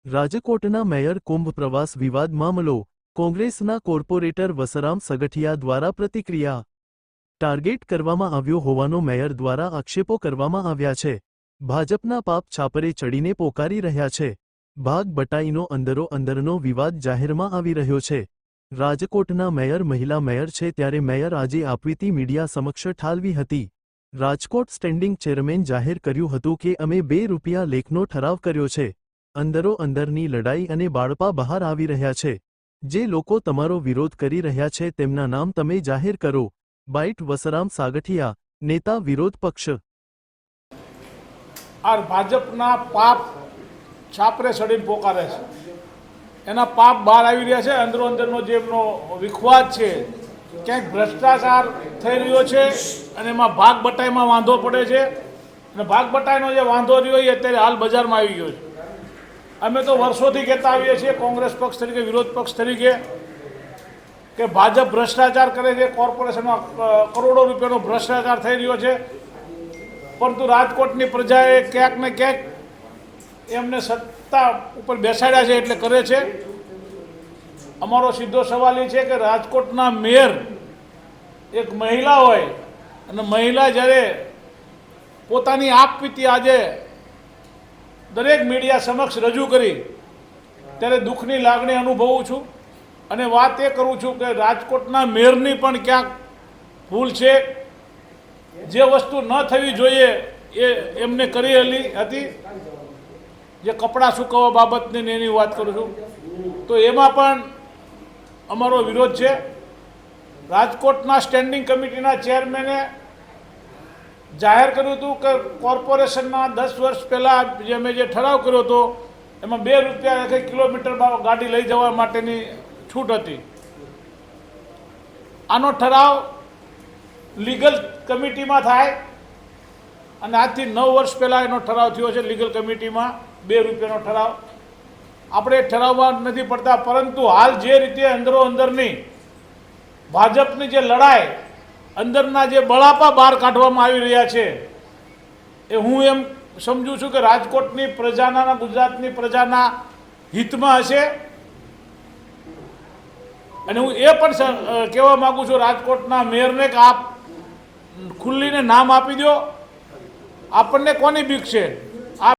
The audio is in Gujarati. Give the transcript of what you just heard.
રાજકોટના મેયર કુંભ પ્રવાસ વિવાદ મામલો કોંગ્રેસના કોર્પોરેટર વસરામ સગઠિયા દ્વારા પ્રતિક્રિયા ટાર્ગેટ કરવામાં આવ્યો હોવાનો મેયર દ્વારા આક્ષેપો કરવામાં આવ્યા છે। ભાજપના પાપ છાપરે ચડીને પોકારી રહ્યા છે। ભાગ બટાઈનો અંદરોઅંદરનો વિવાદ જાહેરમાં આવી રહ્યો છે। રાજકોટના મેયર મહિલા મેયર છે ત્યારે મેયર આજે આપવીતી મીડિયા સમક્ષ ઠાલવી હતી। રાજકોટ સ્ટેન્ડિંગ ચેરમેન જાહેર કર્યું હતું કે અમે ₹2 લેખનો ઠરાવ કર્યો છે। અંદરોઅંદરની લડાઈ અને બાળપા બહાર આવી રહ્યા છે। જે લોકો તમારો વિરોધ કરી રહ્યા છે તેમના નામ તમે જાહેર કરો। બાઇટ વસરામ સાગઠિયા, નેતા વિરોધ પક્ષ। આ ભાજપના પાપ છાપરે ચડીને પોકારે છે, એના પાપ બહાર આવી રહ્યા છે। અંદરોઅંદરનો જે એમનો વિખવાદ છે, ક્યાંક ભ્રષ્ટાચાર થઈ રહ્યો છે અને એમાં ભાગ બટાઈમાં વાંધો પડે છે અને ભાગ બટાઈનો જે વાંધો રહ્યો એ અત્યારે હાલ બજારમાં આવી ગયો છે। અમે તો વર્ષોથી કહેતા આવીએ છીએ કોંગ્રેસ પક્ષ તરીકે, વિરોધ પક્ષ તરીકે, કે ભાજપ ભ્રષ્ટાચાર કરે છે, કોર્પોરેશનમાં કરોડો રૂપિયાનો ભ્રષ્ટાચાર થઈ રહ્યો છે, પરંતુ રાજકોટની પ્રજાએ ક્યાંક ને ક્યાંક એમને સત્તા ઉપર બેસાડ્યા છે એટલે કરે છે। અમારો સીધો સવાલ એ છે કે રાજકોટના મેયર એક મહિલા હોય અને મહિલા જ્યારે પોતાની આપવીતી આજે દરેક મીડિયા સમક્ષ રજૂ કરી ત્યારે દુઃખની લાગણી અનુભવું છું અને વાત એ કરું છું કે રાજકોટના મેયરની પણ ક્યાંક ભૂલ છે। જે વસ્તુ ન થવી જોઈએ એ એમને કરેલી હતી। જે કપડાં સૂકવવા બાબતની એની વાત કરું છું તો એમાં પણ અમારો વિરોધ છે। રાજકોટના સ્ટેન્ડિંગ કમિટીના ચેરમેને જાહેર કર્યું હતું કે કોર્પોરેશનના 10 વર્ષ પહેલાં જે મેં જે ઠરાવ કર્યો હતો એમાં ₹2 કિલોમીટર ગાડી લઈ જવા માટેની છૂટ હતી। આનો ઠરાવ લીગલ કમિટીમાં થાય અને આજથી 9 વર્ષ પહેલાં એનો ઠરાવ થયો છે લીગલ કમિટીમાં ₹2નો ઠરાવ। આપણે ઠરાવમાં નથી પડતા, પરંતુ હાલ જે રીતે અંદરોઅંદરની ભાજપની જે લડાઈ, અંદરના જે બળાપા બહાર કાઢવામાં આવી રહ્યા છે એ હું એમ સમજું છું કે રાજકોટની પ્રજાના, ગુજરાતની પ્રજાના હિતમાં હશે। અને હું એ પણ કહેવા માગું છું રાજકોટના મેયરને કે આપ ખુલ્લીને નામ આપી દો। આપણને કોની બીક છે?